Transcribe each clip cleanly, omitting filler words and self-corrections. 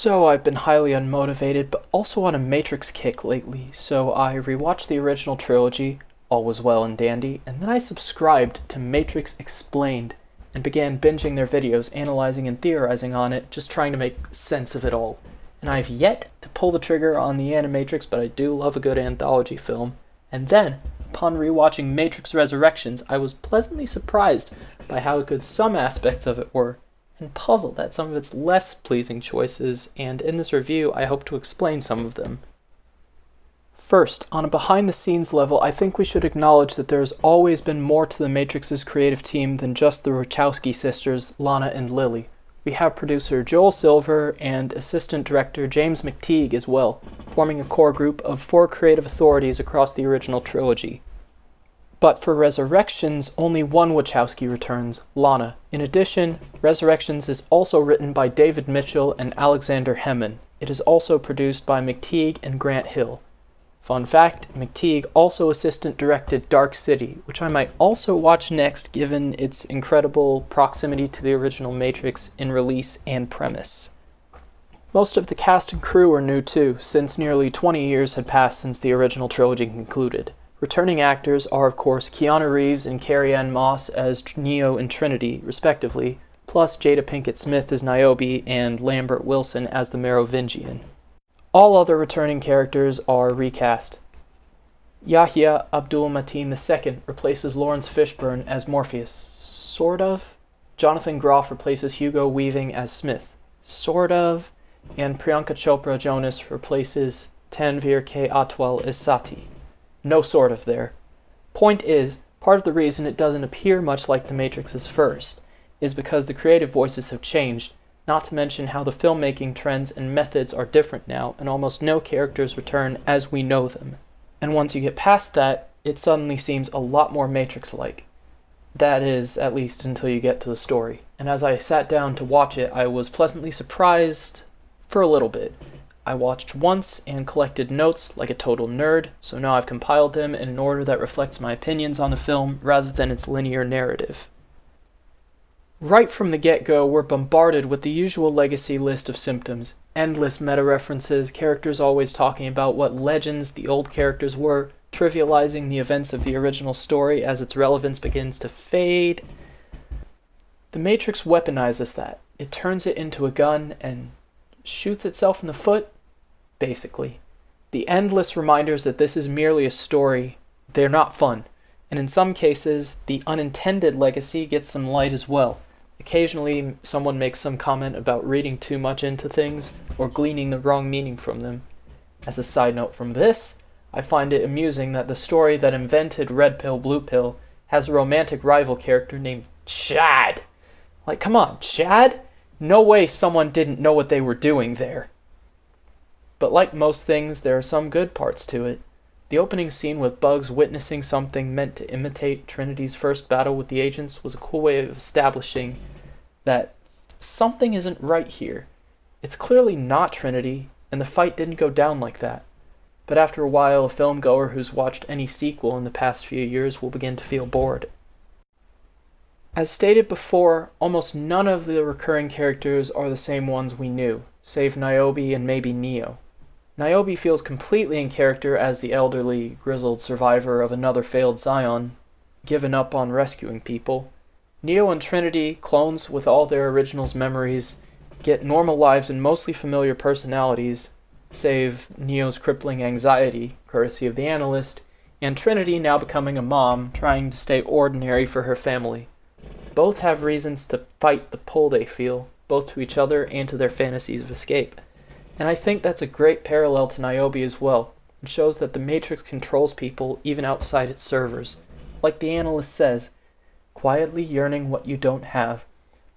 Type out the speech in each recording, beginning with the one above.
So I've been highly unmotivated, but also on a Matrix kick lately, so I rewatched the original trilogy, all was well and dandy, and then I subscribed to Matrix Explained and began binging their videos, analyzing and theorizing on it, just trying to make sense of it all. And I've yet to pull the trigger on the Animatrix, but I do love a good anthology film. And then, upon rewatching Matrix Resurrections, I was pleasantly surprised by how good some aspects of it were, and puzzled at some of its less pleasing choices, and in this review I hope to explain some of them. First, on a behind-the-scenes level, I think we should acknowledge that there has always been more to the Matrix's creative team than just the Wachowski sisters, Lana and Lily. We have producer Joel Silver and assistant director James McTeague as well, forming a core group of 4 creative authorities across the original trilogy. But for Resurrections, only one Wachowski returns, Lana. In addition, Resurrections is also written by David Mitchell and Alexander Hemon. It is also produced by McTeague and Grant Hill. Fun fact, McTeague also assistant directed Dark City, which I might also watch next given its incredible proximity to the original Matrix in release and premise. Most of the cast and crew are new too, since nearly 20 years had passed since the original trilogy concluded. Returning actors are of course Keanu Reeves and Carrie-Anne Moss as Neo and Trinity, respectively, plus Jada Pinkett Smith as Niobe and Lambert Wilson as the Merovingian. All other returning characters are recast. Yahya Abdul-Mateen II replaces Lawrence Fishburne as Morpheus, sort of. Jonathan Groff replaces Hugo Weaving as Smith, sort of. And Priyanka Chopra Jonas replaces Tanveer K. Atwal as Sati. No sort of there. Point is, part of the reason it doesn't appear much like The Matrix's first is because the creative voices have changed, not to mention how the filmmaking trends and methods are different now, and almost no characters return as we know them. And once you get past that, it suddenly seems a lot more Matrix-like. That is, at least until you get to the story. And as I sat down to watch it, I was pleasantly surprised for a little bit. I watched once and collected notes like a total nerd, so now I've compiled them in an order that reflects my opinions on the film rather than its linear narrative. Right from the get-go, we're bombarded with the usual legacy list of symptoms. Endless meta-references, characters always talking about what legends the old characters were, trivializing the events of the original story as its relevance begins to fade. The Matrix weaponizes that. It turns it into a gun and shoots itself in the foot, basically. The endless reminders that this is merely a story, they're not fun. And in some cases, the unintended legacy gets some light as well. Occasionally, someone makes some comment about reading too much into things or gleaning the wrong meaning from them. As a side note from this, I find it amusing that the story that invented Red Pill, Blue Pill has a romantic rival character named Chad. Like, come on, Chad? No way someone didn't know what they were doing there. But like most things, there are some good parts to it. The opening scene with Bugs witnessing something meant to imitate Trinity's first battle with the agents was a cool way of establishing that something isn't right here. It's clearly not Trinity, and the fight didn't go down like that. But after a while, a filmgoer who's watched any sequel in the past few years will begin to feel bored. As stated before, almost none of the recurring characters are the same ones we knew, save Niobe and maybe Neo. Niobe feels completely in character as the elderly, grizzled survivor of another failed Zion, given up on rescuing people. Neo and Trinity, clones with all their originals' memories, get normal lives and mostly familiar personalities, save Neo's crippling anxiety, courtesy of the Analyst, and Trinity now becoming a mom, trying to stay ordinary for her family. Both have reasons to fight the pull they feel, both to each other and to their fantasies of escape. And I think that's a great parallel to Niobe as well. It shows that the Matrix controls people even outside its servers. Like the Analyst says, quietly yearning what you don't have,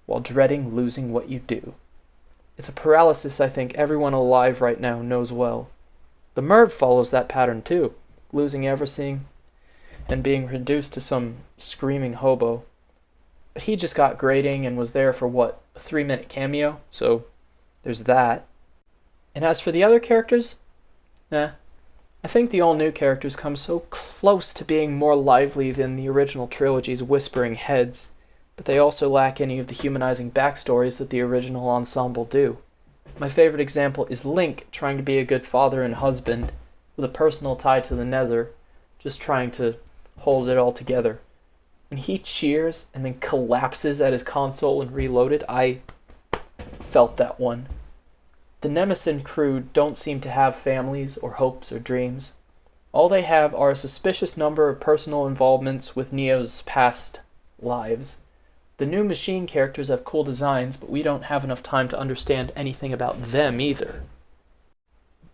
while dreading losing what you do. It's a paralysis I think everyone alive right now knows well. The Merv follows that pattern too, losing everything and being reduced to some screaming hobo. But he just got grading and was there for a 3-minute cameo, so there's that. And as for the other characters, I think the all-new characters come so close to being more lively than the original trilogy's whispering heads, but they also lack any of the humanizing backstories that the original ensemble do. My favorite example is Link trying to be a good father and husband with a personal tie to the Nether, just trying to hold it all together. When he cheers and then collapses at his console and reloaded, I felt that one. The Nemesis crew don't seem to have families or hopes or dreams. All they have are a suspicious number of personal involvements with Neo's past lives. The new machine characters have cool designs, but we don't have enough time to understand anything about them either.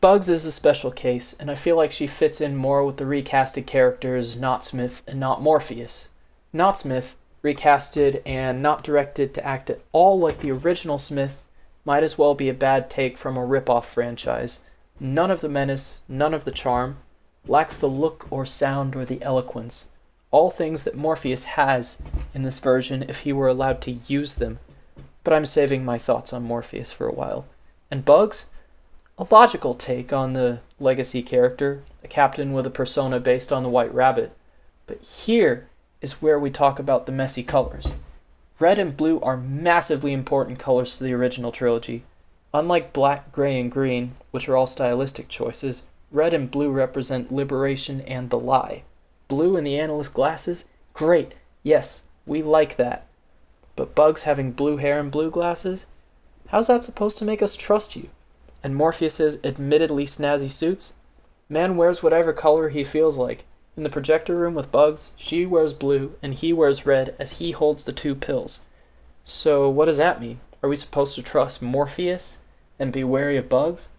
Bugs is a special case, and I feel like she fits in more with the recasted characters Not Smith and Not Morpheus. Not Smith, recasted and not directed to act at all like the original Smith, might as well be a bad take from a rip-off franchise. None of the menace, none of the charm, lacks the look or sound or the eloquence. All things that Morpheus has in this version if he were allowed to use them. But I'm saving my thoughts on Morpheus for a while. And Bugs? A logical take on the legacy character, a captain with a persona based on the White Rabbit. But here is where we talk about the messy colors. Red and blue are massively important colors to the original trilogy. Unlike black, gray, and green, which are all stylistic choices, red and blue represent liberation and the lie. Blue in the Analyst glasses? Great, yes, we like that. But Bugs having blue hair and blue glasses? How's that supposed to make us trust you? And Morpheus's admittedly snazzy suits? Man wears whatever color he feels like. In the projector room with Bugs, she wears blue and he wears red as he holds the two pills. So what does that mean? Are we supposed to trust Morpheus and be wary of Bugs?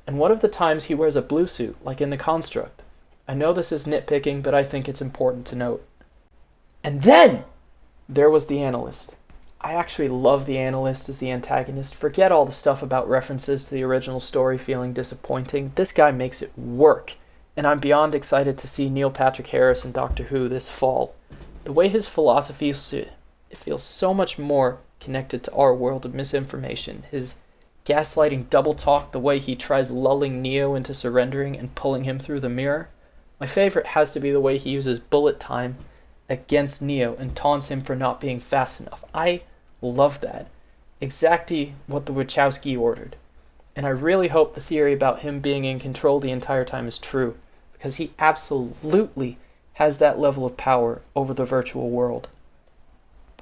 And what of the times he wears a blue suit, like in The Construct? I know this is nitpicking, but I think it's important to note. And then there was the Analyst. I actually love the Analyst as the antagonist. Forget all the stuff about references to the original story feeling disappointing. This guy makes it work. And I'm beyond excited to see Neil Patrick Harris in Doctor Who this fall. The way his philosophy it feels so much more connected to our world of misinformation. His gaslighting double talk, the way he tries lulling Neo into surrendering and pulling him through the mirror. My favorite has to be the way he uses bullet time against Neo and taunts him for not being fast enough. I love that. Exactly what the Wachowski ordered. And I really hope the theory about him being in control the entire time is true, because he absolutely has that level of power over the virtual world.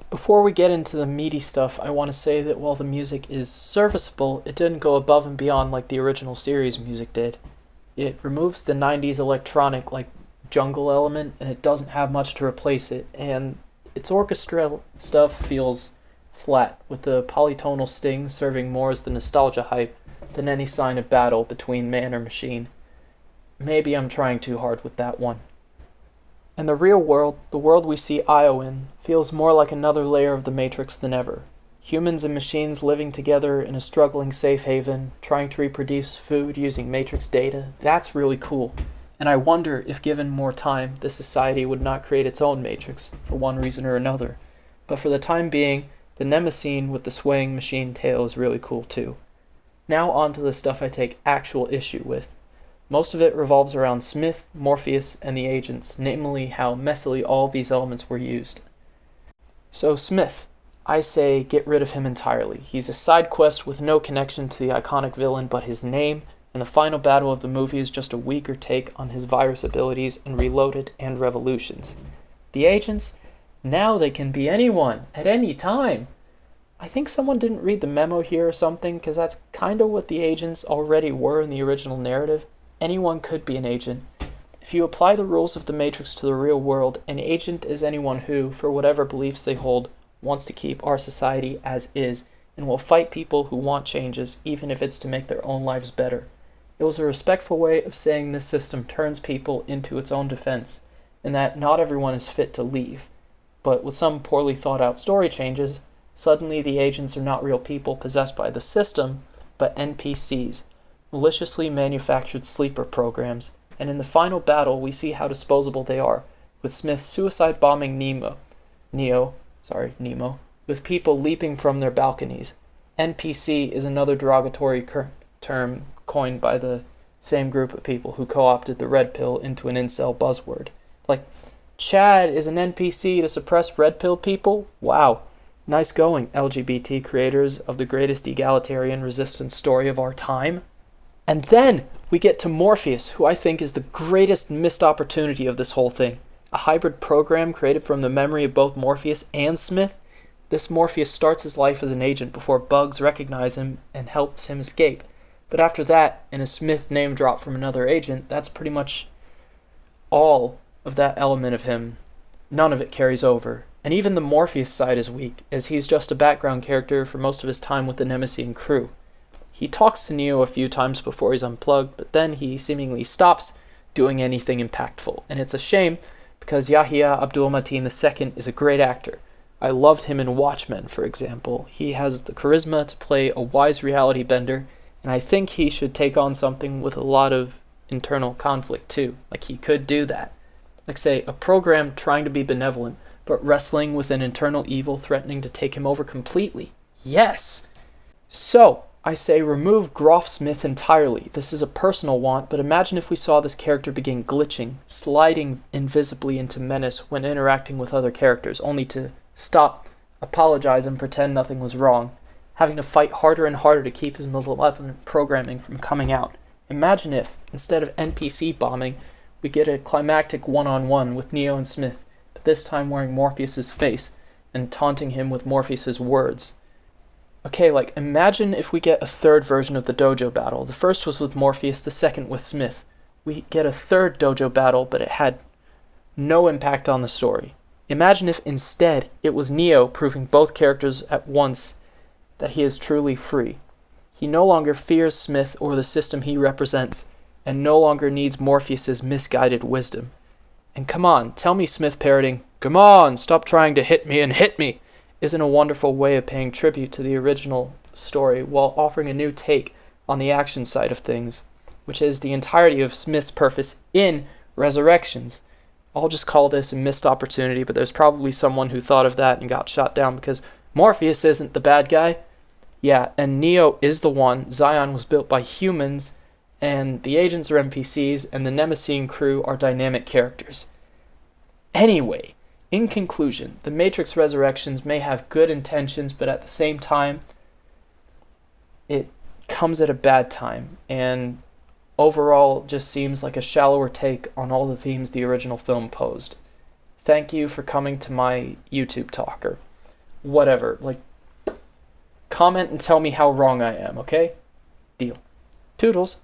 Before we get into the meaty stuff, I want to say that while the music is serviceable, it didn't go above and beyond like the original series music did. It removes the 90s electronic like jungle element, and it doesn't have much to replace it, and its orchestral stuff feels flat, with the polytonal stings serving more as the nostalgia hype than any sign of battle between man or machine. Maybe I'm trying too hard with that one. And the real world, the world we see Io in, feels more like another layer of the Matrix than ever. Humans and machines living together in a struggling safe haven, trying to reproduce food using Matrix data, that's really cool. And I wonder if given more time, this society would not create its own Matrix, for one reason or another. But for the time being, the Nemesis with the swaying machine tail is really cool too. Now on to the stuff I take actual issue with. Most of it revolves around Smith, Morpheus, and the agents, namely how messily all these elements were used. So Smith, I say get rid of him entirely. He's a side quest with no connection to the iconic villain but his name, and the final battle of the movie is just a weaker take on his virus abilities in Reloaded and Revolutions. The agents? Now they can be anyone, at any time. I think someone didn't read the memo here or something, because that's kind of what the agents already were in the original narrative. Anyone could be an agent. If you apply the rules of the Matrix to the real world, an agent is anyone who, for whatever beliefs they hold, wants to keep our society as is, and will fight people who want changes, even if it's to make their own lives better. It was a respectful way of saying this system turns people into its own defense, and that not everyone is fit to leave. But with some poorly thought out story changes, suddenly the agents are not real people possessed by the system, but NPCs, maliciously manufactured sleeper programs, and in the final battle we see how disposable they are, with Smith suicide bombing Nemo, with people leaping from their balconies. NPC is another derogatory term coined by the same group of people who co-opted the red pill into an incel buzzword. Like, Chad is an NPC to suppress red pill people? Wow. Nice going, LGBT creators of the greatest egalitarian resistance story of our time. And then we get to Morpheus, who I think is the greatest missed opportunity of this whole thing. A hybrid program created from the memory of both Morpheus and Smith. This Morpheus starts his life as an agent before Bugs recognize him and helps him escape. But after that, and a Smith name drop from another agent, that's pretty much all of that element of him. None of it carries over. And even the Morpheus side is weak, as he's just a background character for most of his time with the Nemesian crew. He talks to Neo a few times before he's unplugged, but then he seemingly stops doing anything impactful. And it's a shame, because Yahya Abdul-Mateen II is a great actor. I loved him in Watchmen, for example. He has the charisma to play a wise reality bender, and I think he should take on something with a lot of internal conflict too. Like, he could do that. Like, say, a program trying to be benevolent, but wrestling with an internal evil threatening to take him over completely. Yes! So, I say remove Groff Smith entirely. This is a personal want, but imagine if we saw this character begin glitching, sliding invisibly into menace when interacting with other characters, only to stop, apologize, and pretend nothing was wrong, having to fight harder and harder to keep his malevolent programming from coming out. Imagine if, instead of NPC bombing, we get a climactic one-on-one with Neo and Smith, but this time wearing Morpheus's face and taunting him with Morpheus's words. Okay, like, imagine if we get a third version of the dojo battle. The first was with Morpheus, the second with Smith. We get a third dojo battle, but it had no impact on the story. Imagine if instead it was Neo proving both characters at once that he is truly free. He no longer fears Smith or the system he represents, and no longer needs Morpheus's misguided wisdom. And come on, tell me Smith parroting, "Come on, stop trying to hit me and hit me," isn't a wonderful way of paying tribute to the original story while offering a new take on the action side of things, which is the entirety of Smith's purpose in Resurrections. I'll just call this a missed opportunity, but there's probably someone who thought of that and got shot down because Morpheus isn't the bad guy. Yeah, and Neo is the one. Zion was built by humans, and the agents are NPCs, and the Nemesian crew are dynamic characters. Anyway, in conclusion, The Matrix Resurrections may have good intentions, but at the same time, it comes at a bad time, and overall just seems like a shallower take on all the themes the original film posed. Thank you for coming to my YouTube talk, or whatever. Like, comment and tell me how wrong I am, okay? Deal. Toodles.